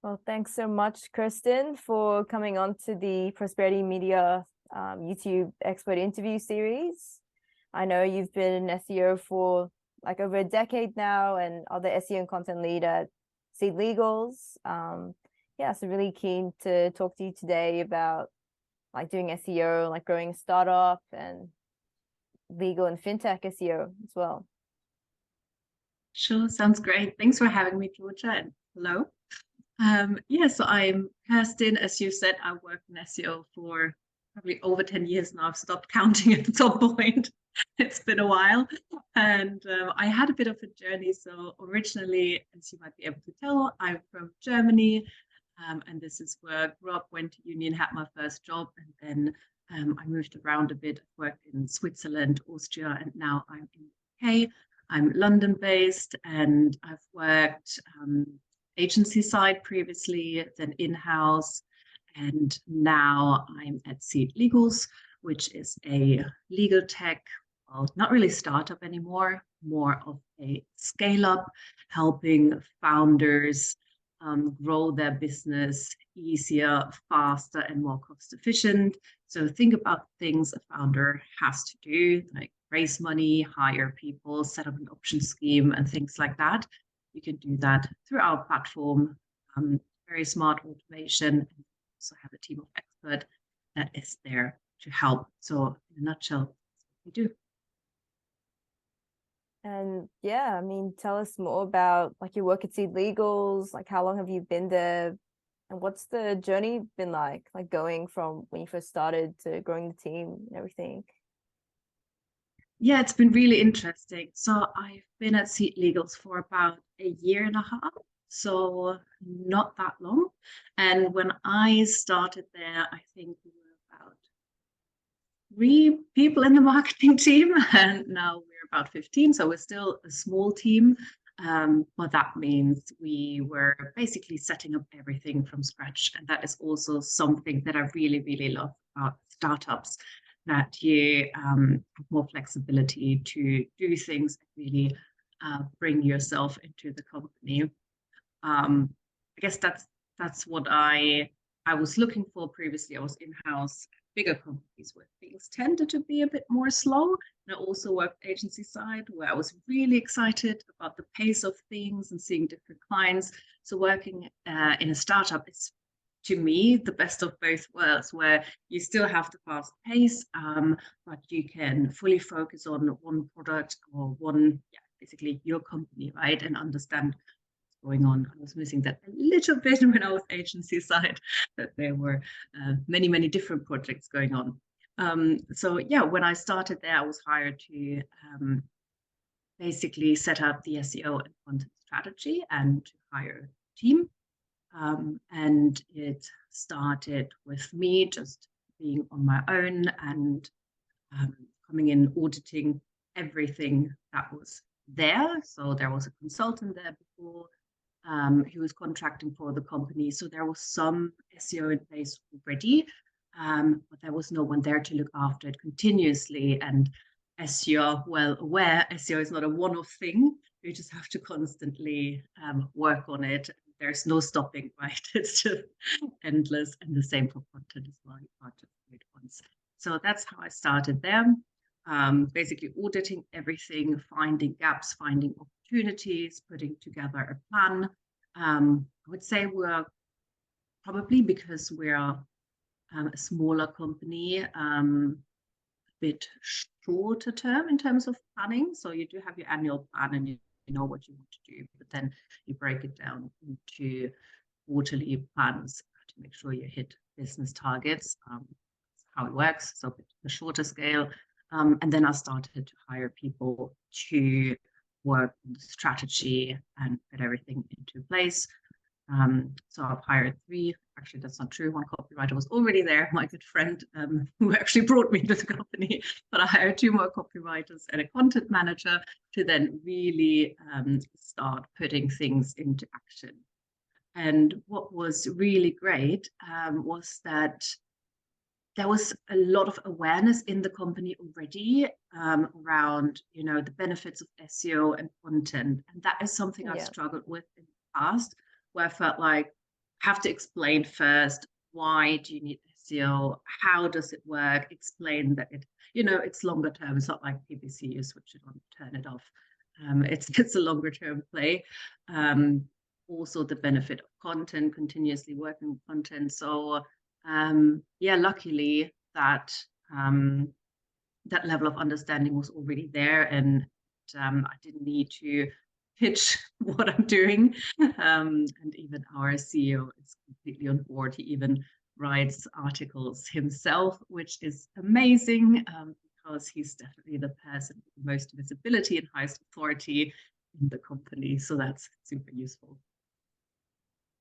Well, thanks so much, Kerstin, for coming on to the Prosperity Media YouTube expert interview series. I know you've been an SEO for like over a decade now and are the SEO and Content Lead at SeedLegals. Yeah, so really keen to talk to you today about like doing SEO, like growing a startup and legal and fintech SEO as well. Sure, sounds great. Thanks for having me, Georgia, and hello. So I'm Kerstin. As you said, I worked in SEO for probably over 10 years now. I've stopped counting at some point. It's been a while. And I had a bit of a journey. So originally, as you might be able to tell, I'm from Germany. And this is where I grew up, went to uni and had my first job. And then I moved around a bit. I worked in Switzerland, Austria, and now I'm in the UK. I'm London-based, and I've worked agency side previously, then in-house, and now I'm at SeedLegals, which is a legal tech, well, not really startup anymore, more of a scale-up, helping founders grow their business easier, faster, and more cost-efficient. So think about things a founder has to do, like raise money, hire people, set up an option scheme, and things like that. You can do that through our platform, very smart automation, and also have a team of experts that is there to help. So in a nutshell, that's what we do. And yeah, I mean, tell us more about like your work at SeedLegals, like how long have you been there and what's the journey been like going from when you first started to growing the team and everything? Yeah, it's been really interesting. So I've been at SeedLegals for about a year and a half, so not that long. And when I started there, I think we were about 3 people in the marketing team, and now we're about 15. So we're still a small team, but that means we were basically setting up everything from scratch. And that is also something that I really, really love about startups, that you have more flexibility to do things and really bring yourself into the company. I guess that's what I was looking for previously. I was in-house at bigger companies where things tended to be a bit more slow. And I also worked agency side where I was really excited about the pace of things and seeing different clients. So working in a startup is, to me, the best of both worlds, where you still have the fast pace, but you can fully focus on one product or one, basically your company, right? And understand what's going on. I was missing that a little bit when I was agency side, that there were many, many different projects going on. So yeah, when I started there, I was hired to basically set up the SEO and content strategy and to hire a team. And it started with me just being on my own and coming in, auditing everything that was there. So there was a consultant there before who was contracting for the company. So there was some SEO in place already, but there was no one there to look after it continuously. And as you're well aware, SEO is not a one-off thing. You just have to constantly work on it. There's no stopping, right? It's just endless, and the same for content as well. You can't just do it once. So that's how I started there. Basically auditing everything, finding gaps, finding opportunities, putting together a plan. I would say we're probably, because we're a smaller company, a bit shorter term in terms of planning. So you do have your annual plan and you know what you want to do, but then you break it down into quarterly plans to make sure you hit business targets. That's how it works. So a shorter scale. And then I started to hire people to work on the strategy and put everything into place. So I've hired 3. Actually, that's not true. One copywriter was already there, my good friend, who actually brought me to the company. But I hired 2 more copywriters and a content manager to then really start putting things into action. And what was really great was that there was a lot of awareness in the company already around, the benefits of SEO and content. And that is something I've struggled with in the past, where I felt like have to explain first, why do you need SEO? How does it work? Explain that it's longer term. It's not like PPC, you switch it on, turn it off. It's a longer term play. Also the benefit of content, continuously working with content. So yeah, luckily that that level of understanding was already there, and I didn't need to pitch what I'm doing. And even our CEO is completely on board. He even writes articles himself, which is amazing, because he's definitely the person with the most visibility and highest authority in the company. So that's super useful.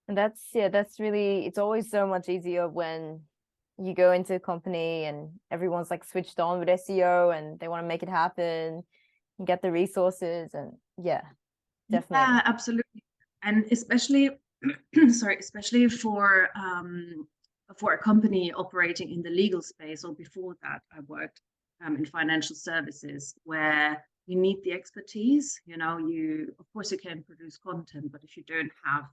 And that's really, it's always so much easier when you go into a company and everyone's like switched on with SEO and they want to make it happen and get the resources. And yeah, definitely. Yeah, absolutely. And especially especially for a company operating in the legal space, or before that I worked in financial services, where you need the expertise. You of course you can produce content, but if you don't have,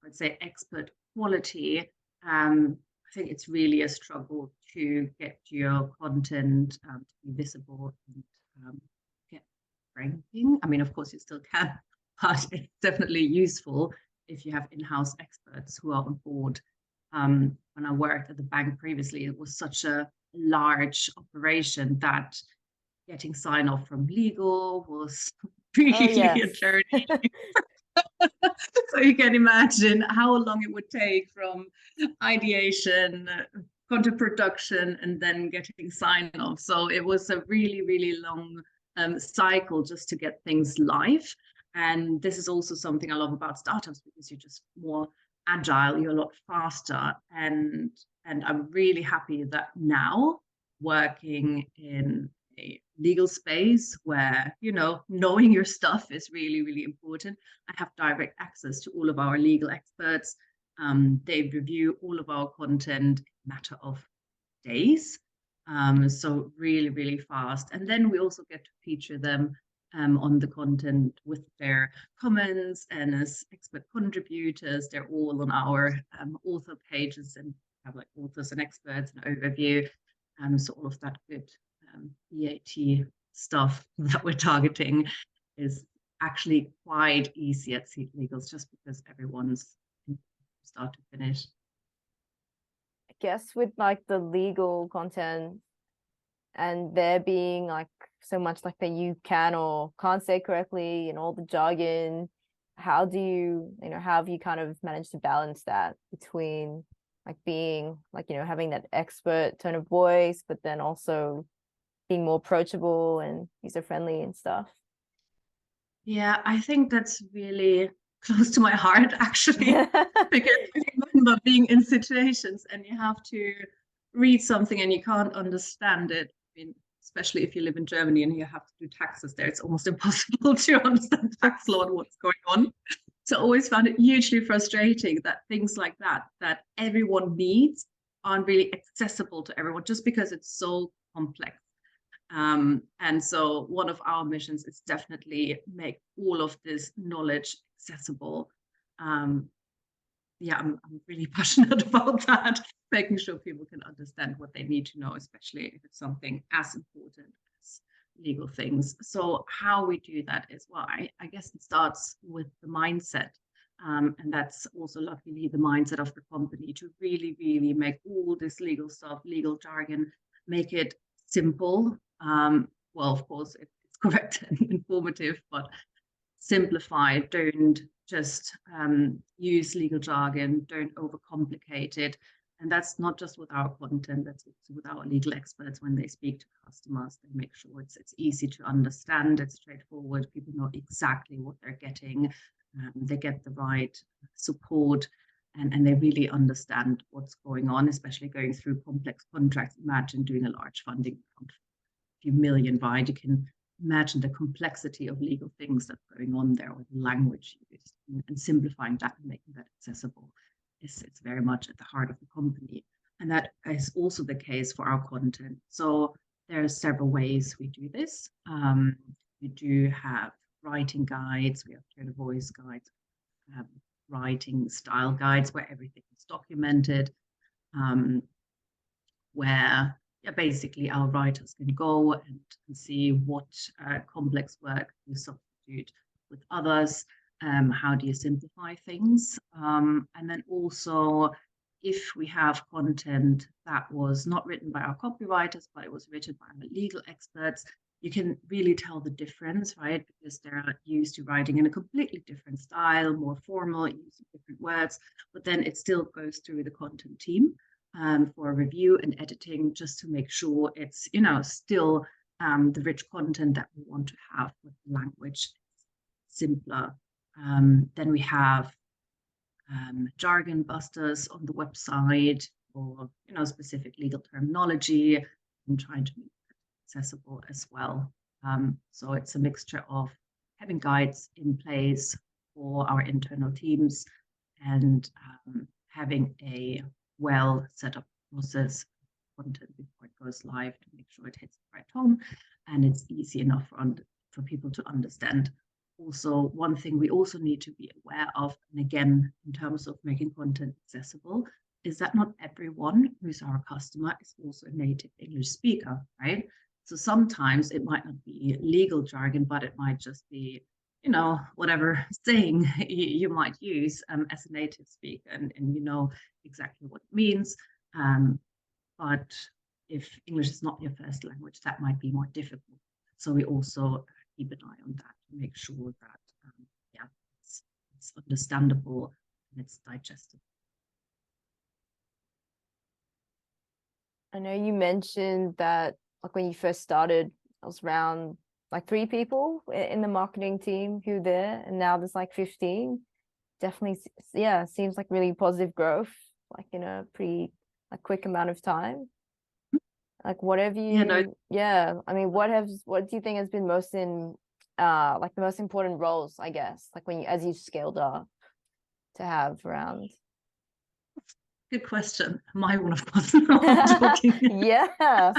let's say, expert quality, I think it's really a struggle to get your content to be visible and get ranking. I mean, of course you still can, but it's definitely useful if you have in-house experts who are on board. When I worked at the bank previously, it was such a large operation that getting sign-off from legal was really a journey. So you can imagine how long it would take from ideation, content production, and then getting sign-off. So it was a really, really long cycle just to get things live. And this is also something I love about startups, because you're just more agile, you're a lot faster. And I'm really happy that now, working in a legal space where, knowing your stuff is really, really important. I have direct access to all of our legal experts. They review all of our content in a matter of days. So really, really fast. And then we also get to feature them on the content with their comments and as expert contributors. They're all on our author pages, and have like authors and experts and overview. So all of that good EAT stuff that we're targeting is actually quite easy at SeedLegals, just because everyone's start to finish. I guess with like the legal content and there being like so much like that you can or can't say correctly and all the jargon, how do you, how have you kind of managed to balance that between like being like, having that expert tone of voice, but then also being more approachable and user-friendly and stuff? Yeah, I think that's really close to my heart, actually, because I remember being in situations and you have to read something and you can't understand it. I mean, especially if you live in Germany and you have to do taxes there, it's almost impossible to understand tax law and what's going on. So I always found it hugely frustrating that things like that everyone needs, aren't really accessible to everyone, just because it's so complex. And so one of our missions is definitely make all of this knowledge accessible. Yeah, I'm really passionate about that, making sure people can understand what they need to know, especially if it's something as important as legal things. So how we do that is, well, I guess it starts with the mindset. And that's also luckily the mindset of the company, to really, really make all this legal stuff, legal jargon, make it simple. Well, of course, it's correct and informative, but simplify. Don't just use legal jargon, don't overcomplicate it. And that's not just with our content, that's also with our legal experts. When they speak to customers, they make sure it's easy to understand, it's straightforward, people know exactly what they're getting, they get the right support, and they really understand what's going on, especially going through complex contracts. Imagine doing a large funding round, a few million wide. You can imagine the complexity of legal things that's going on there, with language used, and simplifying that and making that accessible. It's very much at the heart of the company. And that is also the case for our content. So there are several ways we do this. We do have writing guides, we have tone of voice guides, writing style guides where everything is documented, where basically our writers can go and see what complex work you substitute with others, how do you simplify things, and then also if we have content that was not written by our copywriters, but it was written by our legal experts, you can really tell the difference, right? Because they're used to writing in a completely different style, more formal, using different words, but then it still goes through the content team for review and editing, just to make sure it's, still the rich content that we want to have, with the language simpler. Then we have jargon busters on the website, or specific legal terminology, and trying to make it accessible as well. So it's a mixture of having guides in place for our internal teams and having a well set up process content before it goes live, to make sure it hits the right tone and it's easy enough for people to understand. Also, one thing we also need to be aware of, and again, in terms of making content accessible, is that not everyone who's our customer is also a native English speaker, right? So sometimes it might not be legal jargon, but it might just be, whatever saying you might use as a native speaker, and you know exactly what it means. But if English is not your first language, that might be more difficult. So we also keep an eye on that to make sure that it's understandable and it's digestible. I know you mentioned that like when you first started, it was around like 3 people in the marketing team who were there, and now there's like 15. Definitely, yeah, seems like really positive growth, like in a pretty quick amount of time. Like what have you I mean, what do you think has been most in like the most important roles, I guess, like when as you scaled up, to have around? Good question. My one, of course. No, I'm joking. Yeah,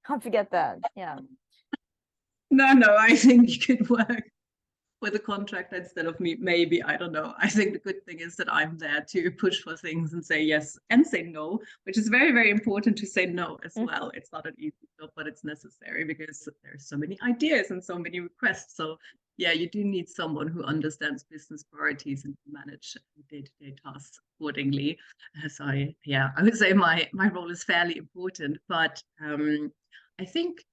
can't forget that. Yeah. No, I think you could work with a contractor instead of me, maybe. I don't know. I think the good thing is that I'm there to push for things and say yes and say no, which is very, very important, to say no as well. It's not an easy job, but it's necessary because there's so many ideas and so many requests. So yeah, you do need someone who understands business priorities and manage day-to-day tasks accordingly. So I would say my role is fairly important, but I think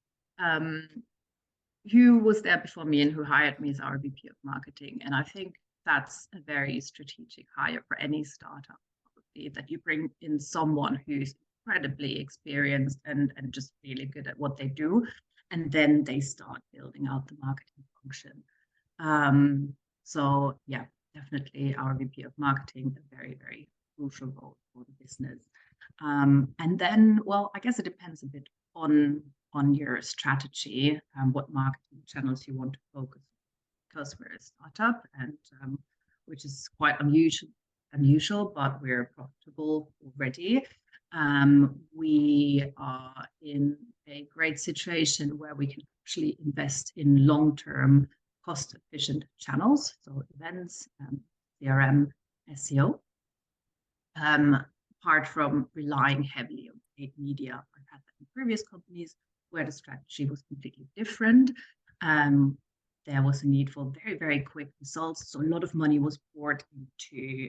who was there before me and who hired me is our VP of marketing. And I think that's a very strategic hire for any startup, probably, that you bring in someone who's incredibly experienced and just really good at what they do. And then they start building out the marketing function. So yeah, definitely our VP of marketing, a very, very crucial role for the business. And then, well, I guess it depends a bit on your strategy and what marketing channels you want to focus on, because we're a startup, and which is quite unusual, but we're profitable already. We are in a great situation where we can actually invest in long-term, cost-efficient channels, so events, CRM, SEO. Apart from relying heavily on paid media. I've had that in previous companies where the strategy was completely different. There was a need for very, very quick results. So a lot of money was poured into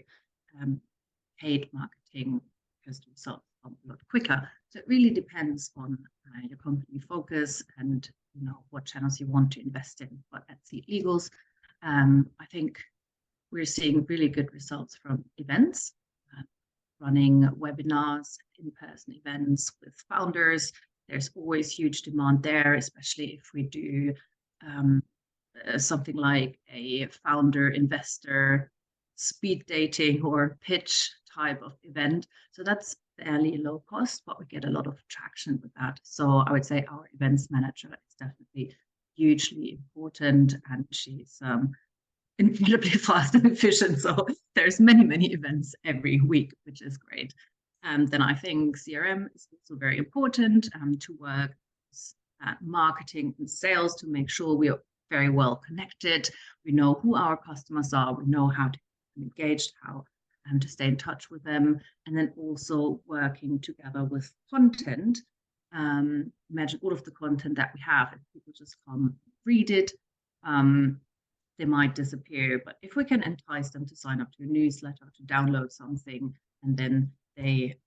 paid marketing because the results come a lot quicker. So it really depends on your company focus and what channels you want to invest in. But at SeedLegals, I think we're seeing really good results from events, running webinars, in-person events with founders. There's always huge demand there, especially if we do something like a founder investor speed dating or pitch type of event. So that's fairly low cost, but we get a lot of traction with that. So I would say our events manager is definitely hugely important, and she's incredibly fast and efficient. So there's many events every week, which is great. Then I think CRM is also very important to work at marketing and sales to make sure we are very well connected. We know who our customers are. We know how to them engaged, how to stay in touch with them, and then also working together with content. Imagine all of the content that we have, if people just come read it, they might disappear. But if we can entice them to sign up to a newsletter, to download something, and then they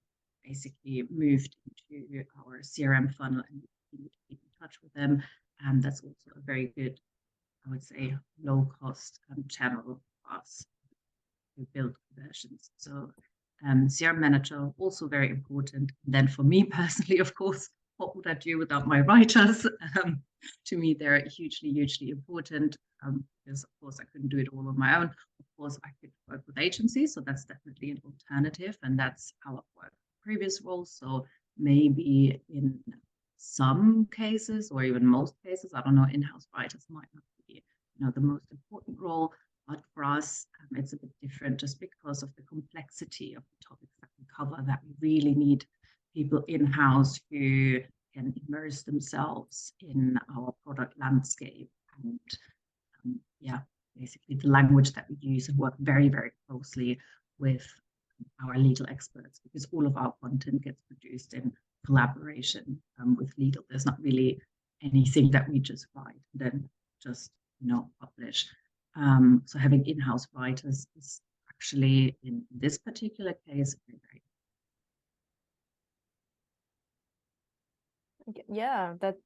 basically moved into our CRM funnel and we keep in touch with them, that's also a very good, I would say, low cost channel for us to build conversions. So CRM manager, also very important. And then for me personally, of course, what would I do without my writers? To me, they're hugely important, because of course I couldn't do it all on my own. Of course, I could work with agencies, so that's definitely an alternative, and that's how I've worked in previous roles. So maybe in some cases, or even most cases, I don't know, in-house writers might not be, the most important role. But for us, it's a bit different just because of the complexity of the topics that we cover, that we really need people in-house who can immerse themselves in our product landscape and, basically the language that we use, and work very closely with our legal experts, because all of our content gets produced in collaboration with legal. There's not really anything that we just write and then just publish. So having in-house writers is actually, in this particular case, very Yeah, that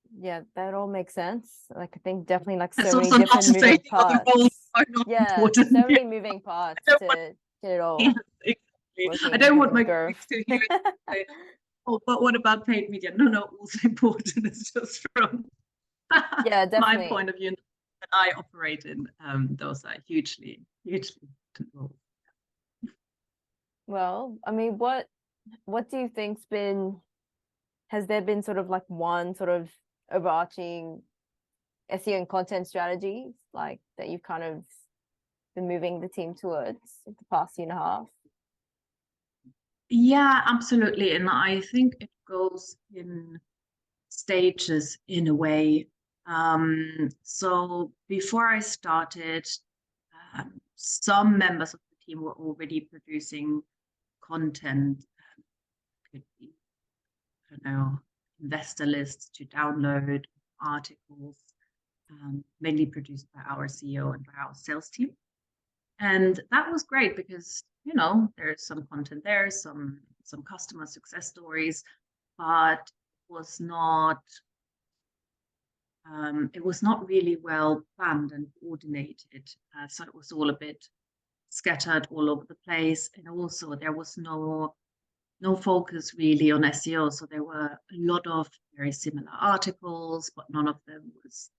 all makes sense. Like, I think definitely like That's so many also not different to say moving the other parts. roles are not Yeah, important. so many moving parts I to get it all exactly. I don't want my colleagues to hear it and say, oh, but what about paid media? No, also important. It's just from yeah, my definitely. point of view that I operate in. Those are hugely important roles. Well, I mean, what do you think's been, has there been sort of like one sort of overarching SEO and content strategy like that you've kind of been moving the team towards the past year and a half? Yeah, absolutely. And I think it goes in stages in a way. So before I started, some members of the team were already producing content. Could be, I don't know, investor lists to download, articles, mainly produced by our CEO and by our sales team. And that was great because, there's some content there, some customer success stories, but it was not really well planned and coordinated. So it was all a bit scattered all over the place. And also there was no focus really on SEO. So there were a lot of very similar articles, but none of them was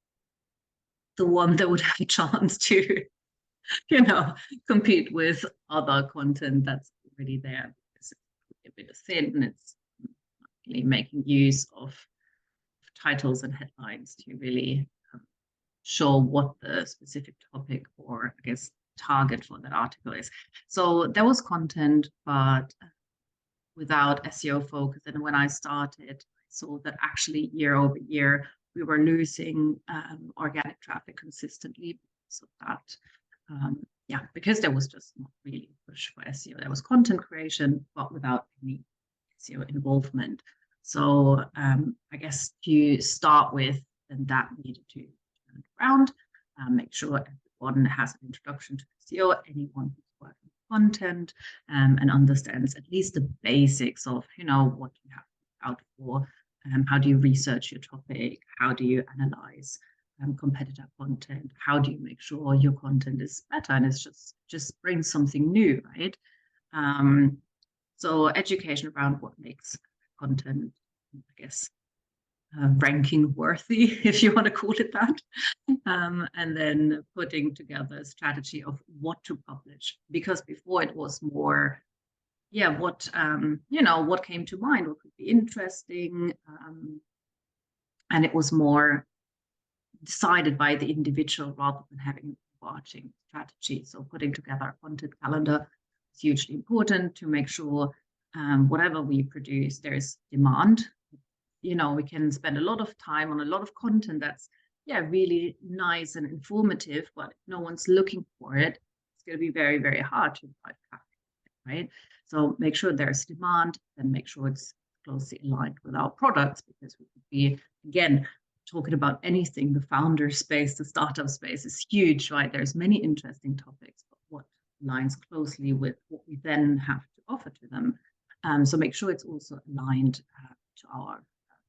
the one that would have a chance to, compete with other content that's already there. Because it's a bit thin. It's really making use of titles and headlines to really show what the specific topic or, I guess, target for that article is. So there was content, but without SEO focus. And when I started, I saw that actually year over year, we were losing organic traffic consistently. So that, because there was just not really a push for SEO. There was content creation, but without any SEO involvement. So I guess to start with, then that needed to turn around, make sure everyone has an introduction to SEO, anyone who's working with content, and understands at least the basics of, what you have to look out for, how do you research your topic, how do you analyze competitor content, how do you make sure your content is better and it's just brings something new, right? So education around what makes content, I guess, ranking worthy, if you want to call it that, and then putting together a strategy of what to publish, because before it was more, what came to mind, what could be interesting, and it was more decided by the individual rather than having a overarching strategy. So putting together a content calendar is hugely important to make sure whatever we produce, there's demand. We can spend a lot of time on a lot of content that's really nice and informative, but if no one's looking for it, it's going to be very, very hard to drive traffic, right? So make sure there's demand, and make sure it's closely aligned with our products, because we could be, again, talking about anything. The founder space, the startup space is huge, right? There's many interesting topics, but what aligns closely with what we then have to offer to them? So make sure it's also aligned to our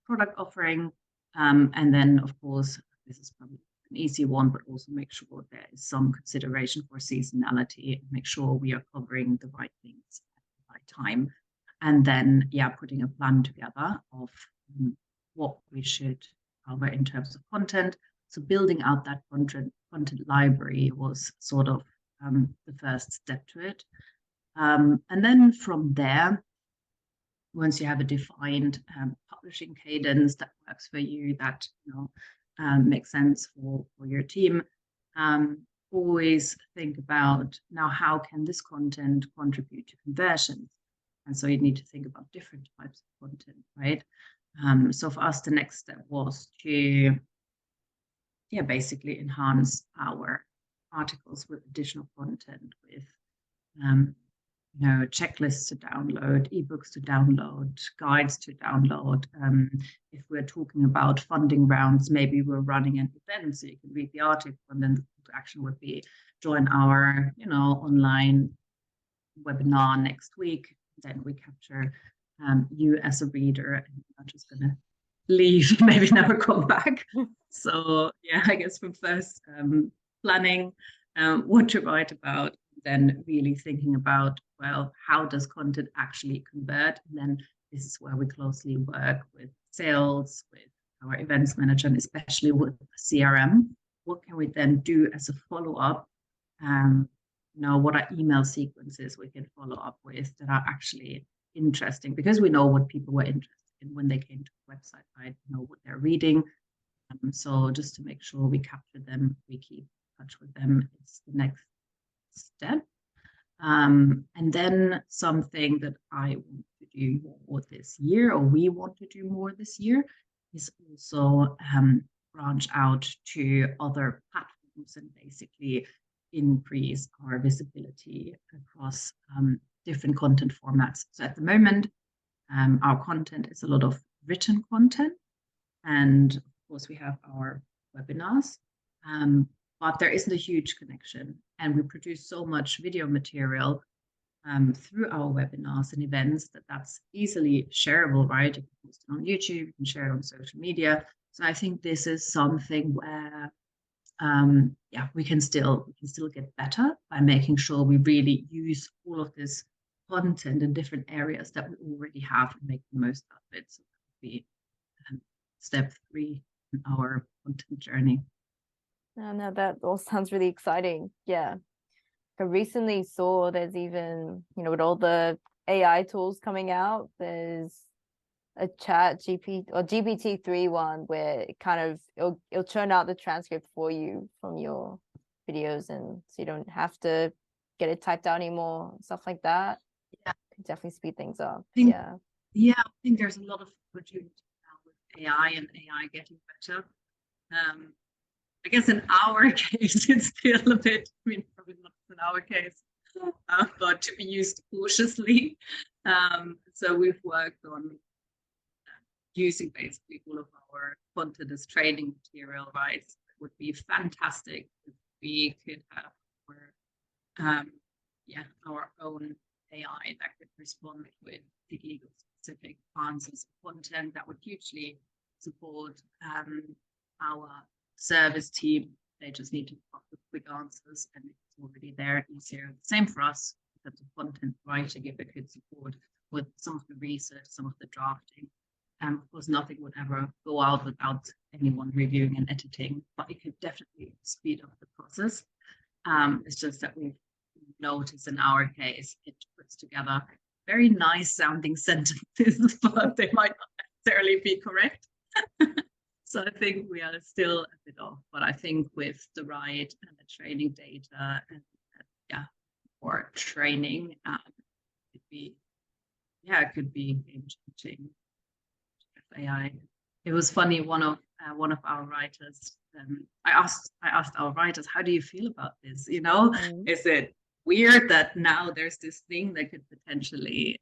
product offering. And then, of course, this is probably an easy one, but also make sure there is some consideration for seasonality, and make sure we are covering the right things at the right time. And then, yeah, putting a plan together of what we should cover in terms of content. So building out that content library was sort of the first step to it. And then from there, once you have a defined publishing cadence that works for you, that makes sense for your team, always think about, now, how can this content contribute to conversions? And so you need to think about different types of content, right? So for us, the next step was to basically enhance our articles with additional content, with checklists to download, ebooks to download, guides to download. If we're talking about funding rounds, maybe we're running an event, so you can read the article, and then the call to action would be join our online webinar next week. Then we capture you as a reader, and you're not just going to leave, maybe never come back. So yeah, I guess from first planning what to write about, then really thinking about, well, how does content actually convert? And then this is where we closely work with sales, with our events manager, and especially with CRM. What can we then do as a follow-up? What are email sequences we can follow up with that are actually interesting, because we know what people were interested in when they came to the website, right? Know what they're reading. So just to make sure we capture them, we keep in touch with them, it's the next step. And then something that I want to do more this year, or we want to do more this year, is also branch out to other platforms and basically increase our visibility across different content formats. So at the moment, our content is a lot of written content, and of course we have our webinars, but there isn't a huge connection, and we produce so much video material through our webinars and events that's easily shareable, right? You can post it on YouTube, you can share it on social media. So I think this is something where we can still get better by making sure we really use all of this content in different areas that we already have and make the most of it. So that would be step 3 in our content journey. No, that all sounds really exciting. Yeah. I recently saw there's even, with all the AI tools coming out, there's a GPT-3 one where it kind of it'll churn out the transcript for you from your videos, and so you don't have to get it typed out anymore, stuff like that. Yeah, could definitely speed things up. I think there's a lot of opportunity now with AI and AI getting better. I guess in our case, it's still a bit, probably not in our case, but to be used cautiously. So we've worked on using basically all of our content as training material, right? So it would be fantastic if we could have our own AI that could respond with legal specific answers of content that would hugely support our service team. They just need to pop the quick answers, and it's already there, easier. Same for us in terms of content writing, if it could support with some of the research, some of the drafting. Of course, nothing would ever go out without anyone reviewing and editing, but it could definitely speed up the process. It's just that we've noticed in our case, it puts together very nice sounding sentences, but they might not necessarily be correct. So I think we are still a bit off, but I think with the right and the training data and for training, it could be game changing. AI. It was funny. One of our writers. I asked our writers, "How do you feel about this? Is it weird that now there's this thing that could potentially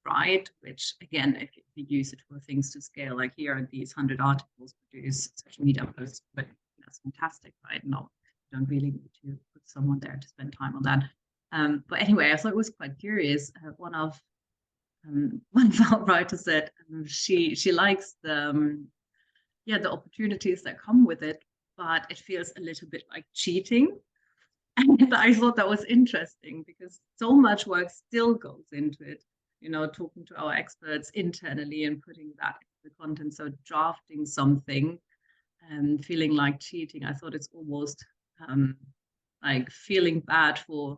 write, which again, if you use it for things to scale, like here are these 100 articles produced, social media posts, but that's fantastic, right? No, you don't really need to put someone there to spend time on that. But anyway, I thought it was quite curious. One of our writers said she likes the opportunities that come with it, but it feels a little bit like cheating. And I thought that was interesting because so much work still goes into it, talking to our experts internally and putting that into the content. So drafting something and feeling like cheating, I thought it's almost like feeling bad for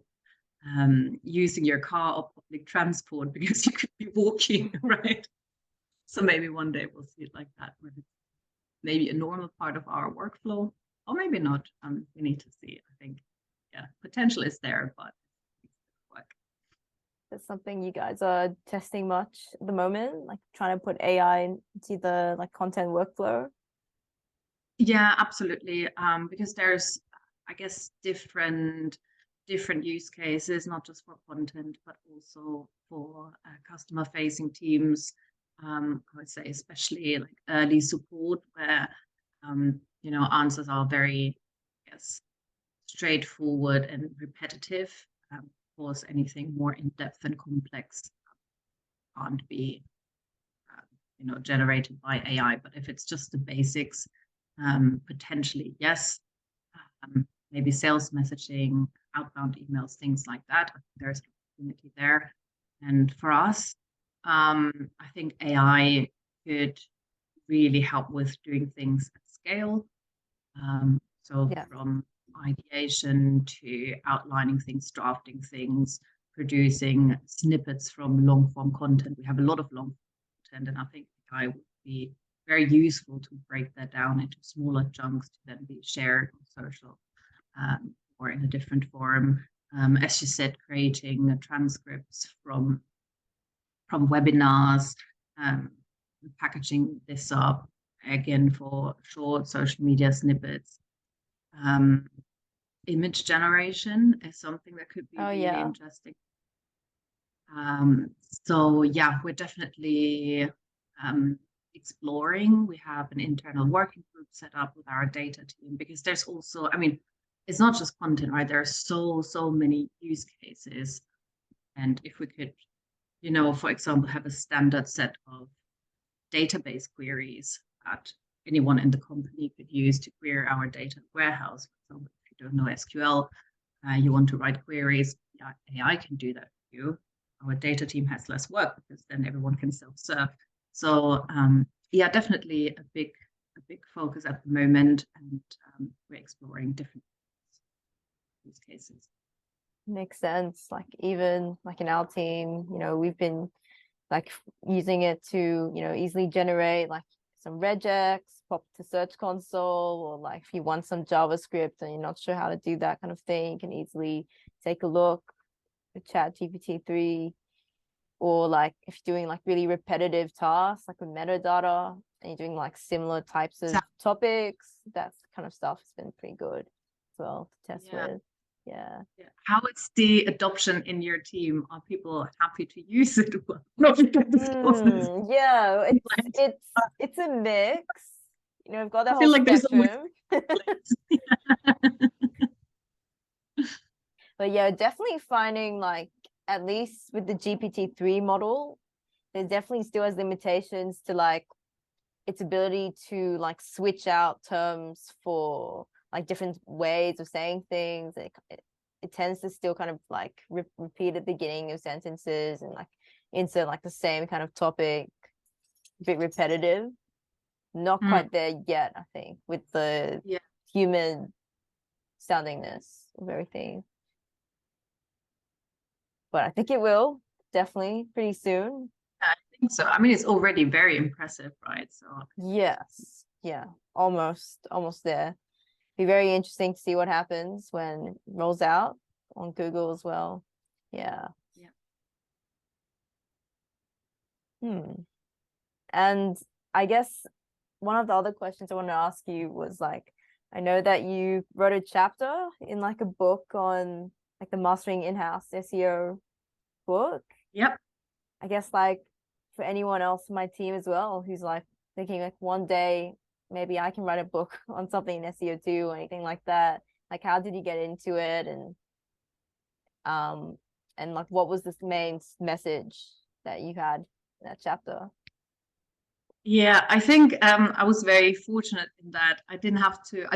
using your car or public transport because you could be walking, right? So maybe one day we'll see it like that, where it's maybe a normal part of our workflow, or maybe not. We need to see. I think, potential is there, but work. That's something you guys are testing much at the moment, like trying to put AI into the content workflow? Yeah, absolutely. Because there's, I guess, different use cases, not just for content, but also for customer-facing teams. I would say, especially like early support, where answers are very, straightforward and repetitive. Of course, anything more in depth and complex can't be, generated by AI. But if it's just the basics, potentially yes. Maybe sales messaging, outbound emails, things like that. I think there's an opportunity there. And for us, I think AI could really help with doing things at scale. From ideation to outlining things, drafting things, producing snippets from long form content. We have a lot of long content, and I think AI would be very useful to break that down into smaller chunks to then be shared on social or in a different form. As you said, creating transcripts from webinars, packaging this up again for short social media snippets. Image generation is something that could be really interesting. We're definitely exploring. We have an internal working group set up with our data team, because there's also, it's not just content, right? There are so many use cases. And if we could, for example, have a standard set of database queries that anyone in the company could use to query our data warehouse. For example, if you don't know SQL, you want to write queries, AI can do that for you. Our data team has less work because then everyone can self-serve. So definitely a big focus at the moment, and we're exploring different use cases. Makes sense. Like even like in our team, we've been like using it to, easily generate like some regex, pop to Search Console, or like if you want some JavaScript and you're not sure how to do that kind of thing, you can easily take a look with ChatGPT-3. Or like if you're doing like really repetitive tasks, like with metadata, and you're doing like similar types of topics, that kind of stuff has been pretty good as well to test with. Yeah. How is the adoption in your team? Are people happy to use it? It's a mix. We've got the whole feel like spectrum. But yeah, definitely finding like, at least with the GPT-3 model, there definitely still has limitations to like its ability to like switch out terms for like different ways of saying things. It tends to still kind of like repeat at the beginning of sentences and like insert like the same kind of topic, a bit repetitive. Not quite there yet, I think, with the human soundingness of everything. But I think it will definitely pretty soon. I think so. It's already very impressive, right? So yes, almost there. Be very interesting to see what happens when it rolls out on Google as well. And I guess one of the other questions I want to ask you was like, I know that you wrote a chapter in like a book on like the Mastering In-House SEO book. Yep. I guess like for anyone else in my team as well who's like thinking like one day maybe I can write a book on something in SEO too or anything like that. Like how did you get into it, and like what was this main message that you had in that chapter? Yeah, I think I was very fortunate in that I didn't have to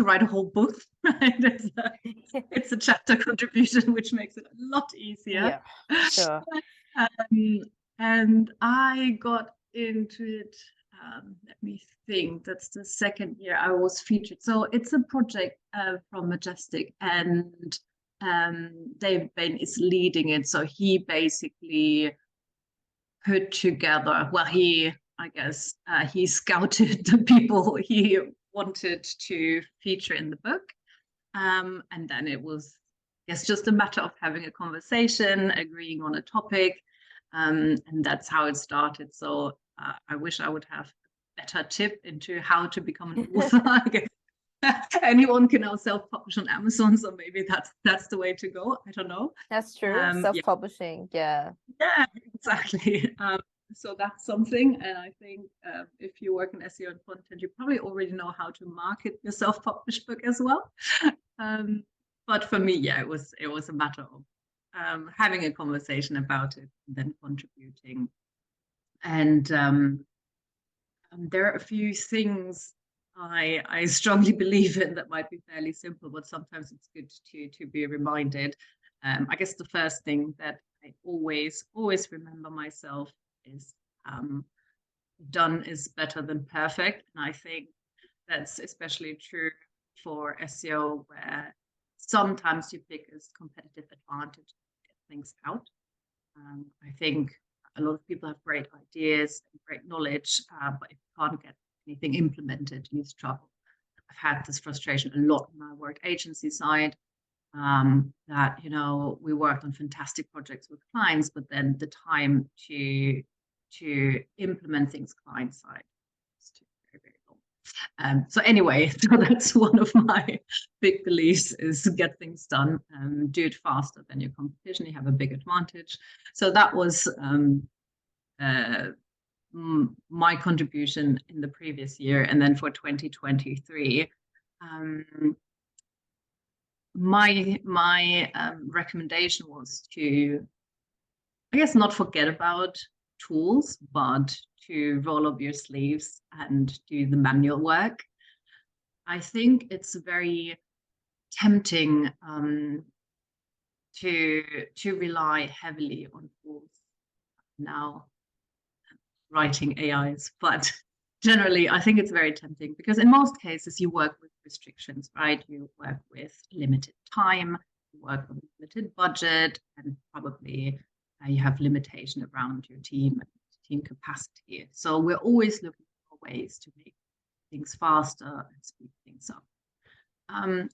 write a whole book, right? It's a chapter contribution, which makes it a lot easier. Yeah, sure. And I got into it, let me think, that's the second year I was featured. So it's a project from Majestic, and David Bain is leading it. So he basically put together, well, I guess he scouted the people he wanted to feature in the book. And then it was, I guess, just a matter of having a conversation, agreeing on a topic. And that's how it started. So I wish I would have a better tip into how to become an author. I guess anyone can now self-publish on Amazon, so maybe that's the way to go. I don't know. That's true. Self-publishing, yeah. Yeah, exactly. So that's something, and I think if you work in SEO and content, you probably already know how to market your self-published book as well. But for me, yeah, it was a matter of having a conversation about it and then contributing. And there are a few things I strongly believe in that might be fairly simple, but sometimes it's good to be reminded. I guess the first thing that I always remember myself is done is better than perfect. And I think that's especially true for SEO, where sometimes your biggest competitive advantage is to get things out. I think a lot of people have great ideas and great knowledge, but if you can't get anything implemented, you struggle. I've had this frustration a lot when I worked agency side, that, you know, we worked on fantastic projects with clients, but then the time to implement things client side is very, very long. So anyway, so that's one of my big beliefs, is get things done, do it faster than your competition, you have a big advantage. So that was my contribution in the previous year. And then for 2023, my recommendation was to, I guess, not forget about tools, but to roll up your sleeves and do the manual work. I think it's very tempting to rely heavily on tools now, writing AIs, but generally I think it's very tempting, because in most cases you work with restrictions, right? You work with limited time, you work with limited budget, and probably you have limitation around your team and team capacity. So we're always looking for ways to make things faster and speed things up.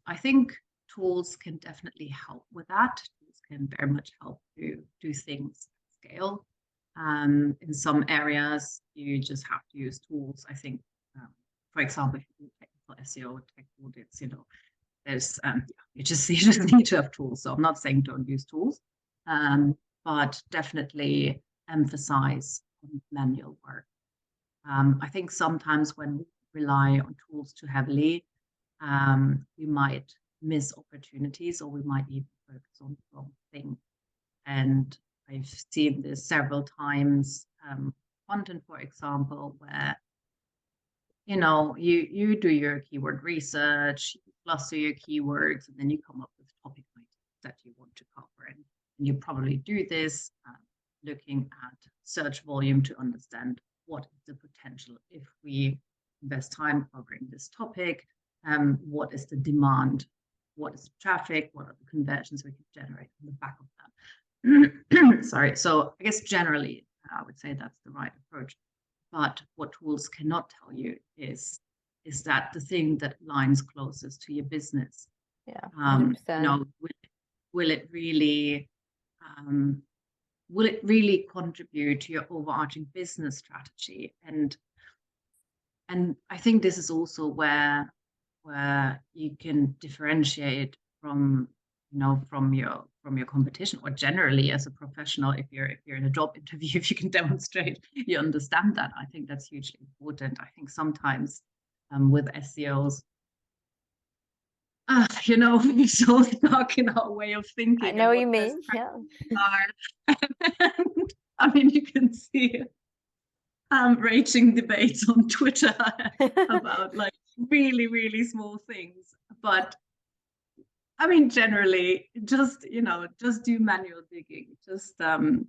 I think tools can definitely help with that. Tools can very much help to do things at scale. In some areas, you just have to use tools. I think, for example, if you do technical SEO, tech audits, you know, there's you just need to have tools. So I'm not saying don't use tools, but definitely emphasize on manual work. I think sometimes when we rely on tools too heavily, we might miss opportunities, or we might even focus on the wrong thing. And I've seen this several times. Content, for example, where, you know, you do your keyword research, you cluster your keywords, and then you come up with topic items that you want to cover. And you probably do this looking at search volume to understand what is the potential if we invest time covering this topic. What is the demand? What is the traffic? What are the conversions we can generate on the back of that? Sorry. So I guess generally, I would say that's the right approach. But what tools cannot tell you is that the thing that aligns closest to your business. Yeah, 100%. You know, will it really contribute to your overarching business strategy? And I think this is also where you can differentiate from from your competition, or generally as a professional, if you're in a job interview, if you can demonstrate you understand that, I think that's hugely important. I think sometimes with SEOs, we're so stuck in our way of thinking. I know what you mean. Yeah. I mean, you can see raging debates on Twitter about like really, really small things. But I mean, generally, just do manual digging. Just don't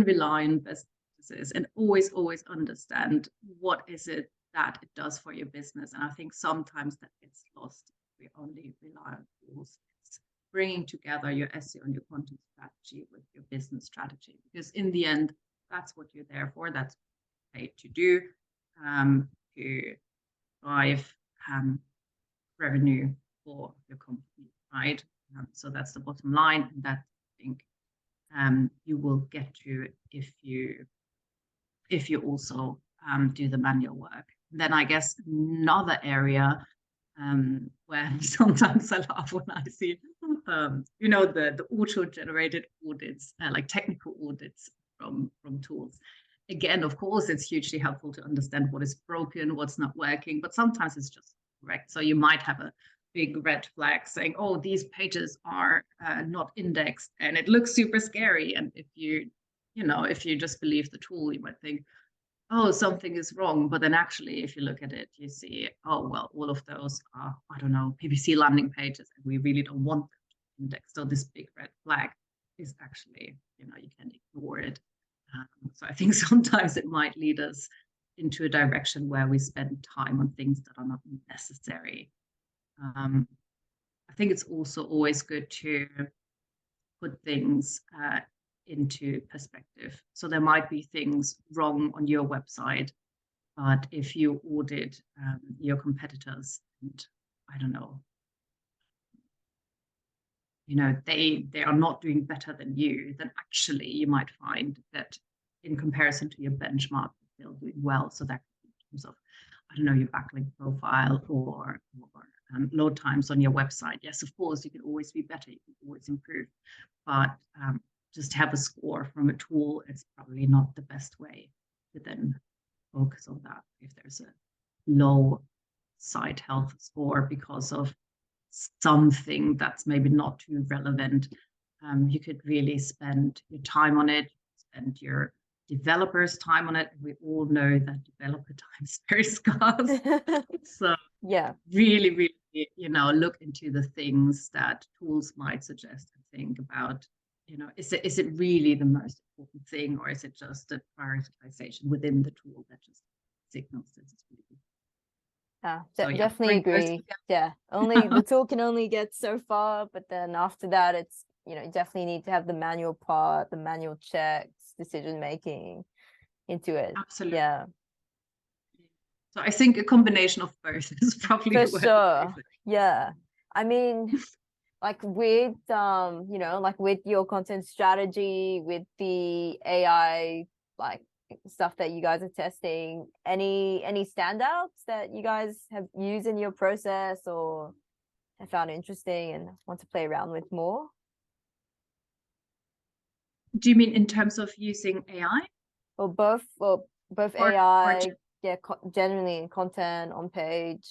rely on best practices, and always understand what is it that it does for your business. And I think sometimes that gets lost. We only rely on tools. It's bringing together your SEO and your content strategy with your business strategy, because in the end, that's what you're there for. That's what you're paid to do, to drive revenue for your company, right? So that's the bottom line, and that I think you will get to if you also do the manual work. And then I guess another area where sometimes I laugh when I see the auto-generated audits, like technical audits from tools. Again, of course, it's hugely helpful to understand what is broken, what's not working, but sometimes it's just correct. So you might have a big red flag saying, oh, these pages are not indexed, and it looks super scary. And if you just believe the tool, you might think, oh, something is wrong. But then actually, if you look at it, you see, oh, well, all of those are, I don't know, PPC landing pages, and we really don't want them to index. So this big red flag is actually, you can ignore it. So I think sometimes it might lead us into a direction where we spend time on things that are not necessary. I think it's also always good to put things into perspective. So there might be things wrong on your website, but if you audit your competitors, and I don't know, they are not doing better than you, then actually you might find that in comparison to your benchmark, they're doing well. So that in terms of, I don't know, your backlink profile or load times on your website. Yes, of course, you can always be better. You can always improve. But just have a score from a tool, it's probably not the best way to then focus on that. If there's a low site health score because of something that's maybe not too relevant, you could really spend your time on it, spend your developers' time on it. We all know that developer time is very scarce. So yeah, really, really, look into the things that tools might suggest and think about. Is it really the most important thing, or is it just a prioritization within the tool that just signals that it's really good? Yeah, definitely agree. Yeah, the tool can only get so far, but then after that, it's you definitely need to have the manual part, the manual checks, decision making into it. Absolutely. Yeah. So I think a combination of both is probably for sure. Yeah, I mean, like with like with your content strategy, with the AI like stuff that you guys are testing, any standouts that you guys have used in your process or have found interesting and want to play around with more? Do you mean in terms of using AI? Or both AI, yeah, generally in content on page.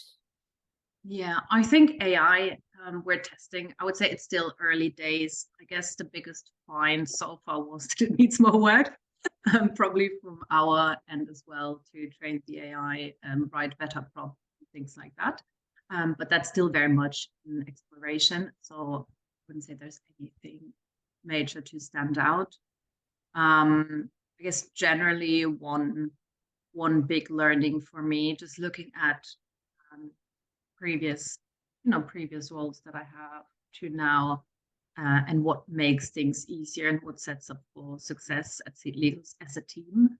Yeah, I think AI we're testing. I would say it's still early days. I guess the biggest find so far was that it needs more work, probably from our end as well, to train the AI and write better prompts and things like that. But that's still very much in exploration. So I wouldn't say there's anything major to stand out. I guess generally one big learning for me, just looking at previous roles that I have to now, and what makes things easier and what sets up for success at SeedLegals as a team,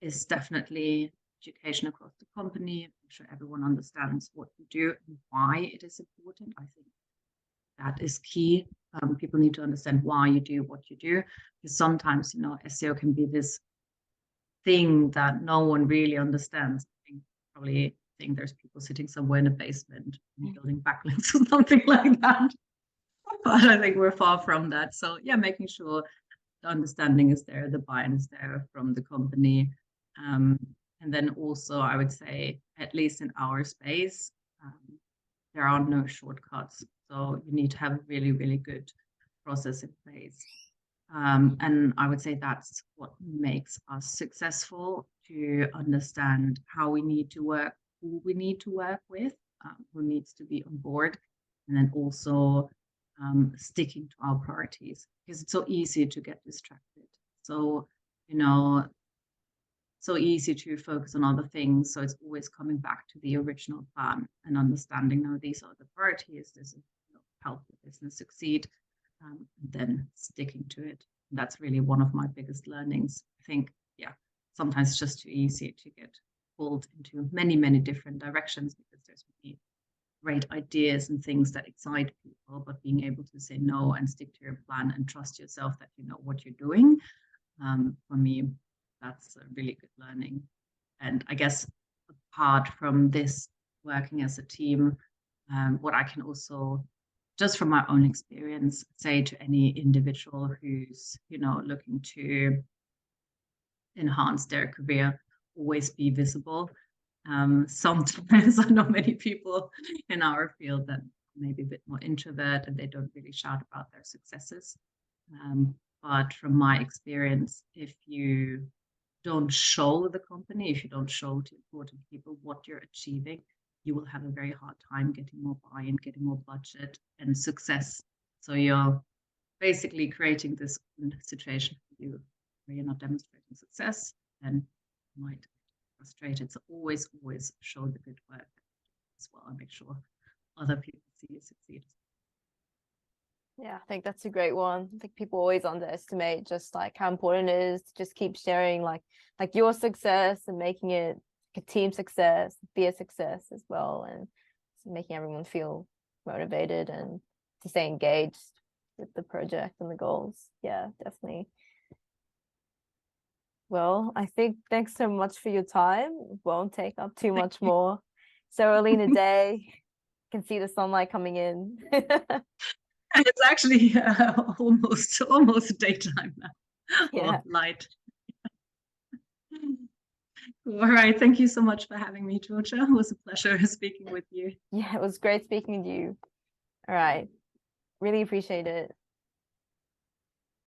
is definitely education across the company, make sure everyone understands what you do and why it is important. I think that is key. People need to understand why you do what you do, because sometimes SEO can be this thing that no one really understands. I think probably think there's people sitting somewhere in a basement building backlinks or something like that. But I think we're far from that. So yeah, making sure the understanding is there, the buy-in is there from the company. And then also, I would say, at least in our space, there are no shortcuts. So you need to have a really, really good process in place. And I would say that's what makes us successful, to understand how we need to work, who we need to work with, who needs to be on board, and then also sticking to our priorities, because it's so easy to get distracted. So, so easy to focus on other things. So it's always coming back to the original plan and understanding, now these are the priorities, this is help the business succeed, and then sticking to it. And that's really one of my biggest learnings. I think, yeah, sometimes it's just too easy to get pulled into many, many different directions, because there's many great ideas and things that excite people, but being able to say no and stick to your plan and trust yourself that you know what you're doing, for me, that's a really good learning. And I guess apart from this, working as a team, what I can also, just from my own experience, say to any individual who's, looking to enhance their career, always be visible. Sometimes I know many people in our field that maybe a bit more introvert and they don't really shout about their successes. But from my experience, if you don't show the company, if you don't show to important people what you're achieving, you will have a very hard time getting more buy-in, getting more budget and success. So you're basically creating this situation for you where you're not demonstrating success, and you might be frustrated. So always show the good work as well, and make sure other people see you succeed. Yeah, I think that's a great one. I think people always underestimate just like how important it is to just keep sharing like your success and making it a team success, be a success as well, and making everyone feel motivated and to stay engaged with the project and the goals. Yeah, definitely. Well, I think thanks so much for your time. Won't take up too much more. So early in the day, can see the sunlight coming in. And it's actually almost daytime now. Yeah. Or light. All right. Thank you so much for having me, Georgia. It was a pleasure speaking with you. Yeah, it was great speaking with you. All right. Really appreciate it.